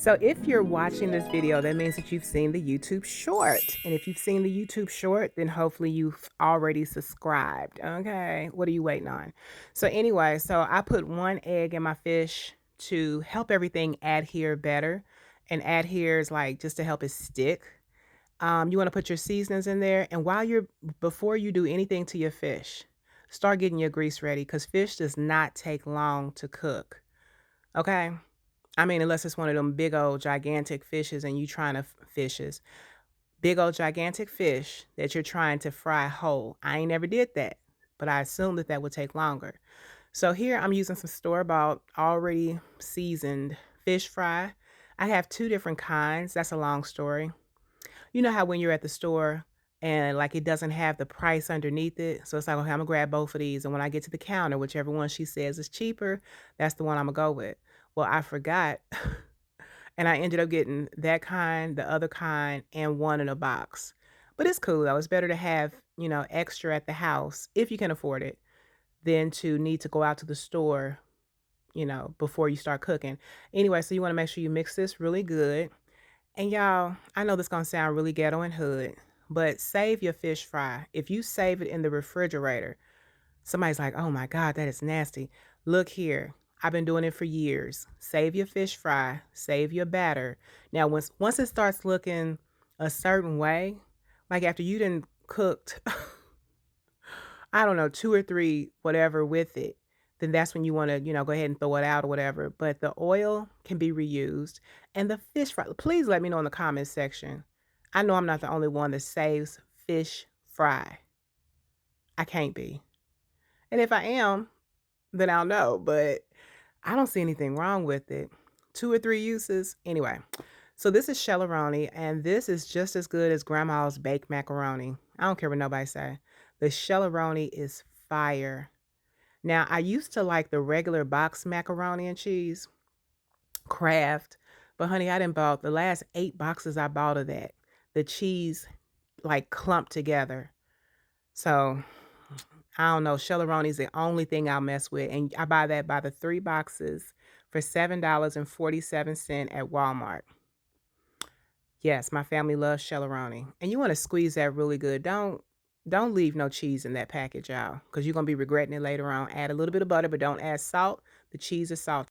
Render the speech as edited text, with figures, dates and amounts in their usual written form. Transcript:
So if you're watching this video, that means that you've seen the YouTube short. And if you've seen the YouTube short, then hopefully you've already subscribed. Okay. What are you waiting on? So anyway, so I put one egg in my fish to help everything adhere better. And adhere is like just to help it stick. You want to put your seasonings in there. And before you do anything to your fish, start getting your grease ready because fish does not take long to cook. Okay. I mean, unless it's one of them big old gigantic fishes and you trying to fishes. Big old gigantic fish that you're trying to fry whole. I ain't never did that, but I assumed that that would take longer. So here I'm using some store-bought, already seasoned fish fry. I have two different kinds. That's a long story. You know how when you're at the store and like it doesn't have the price underneath it. So it's like, okay, I'm gonna grab both of these. And when I get to the counter, whichever one she says is cheaper, that's the one I'm gonna go with. Well, I forgot. And I ended up getting that kind, the other kind, and one in a box. But it's cool though. It's better to have, extra at the house if you can afford it than to need to go out to the store, before you start cooking. Anyway, so you want to make sure you mix this really good. And y'all, I know this gonna sound really ghetto and hood, but save your fish fry. If you save it in the refrigerator, somebody's like, "Oh my God, that is nasty." Look here. I've been doing it for years. Save your fish fry, save your batter. Now, once it starts looking a certain way, like after you done cooked, I don't know, two or three, whatever with it, then that's when you want to, go ahead and throw it out or whatever. But the oil can be reused. And the fish fry, please let me know in the comments section. I know I'm not the only one that saves fish fry. I can't be. And if I am, then I'll know, but I don't see anything wrong with it. 2 or 3 uses. Anyway, so this is Shellaroni, and this is just as good as grandma's baked macaroni. I don't care what nobody say. The Shellaroni is fire. Now, I used to like the regular box macaroni and cheese, Kraft, but honey, I didn't bought the last 8 boxes I bought of that. The cheese like clumped together. So I don't know. Shellaroni's the only thing I'll mess with. And I buy that by the 3 boxes for $7.47 at Walmart. Yes, my family loves Shellaroni. And you want to squeeze that really good. Don't leave no cheese in that package, y'all, because you're gonna be regretting it later on. Add a little bit of butter, but don't add salt. The cheese is salty.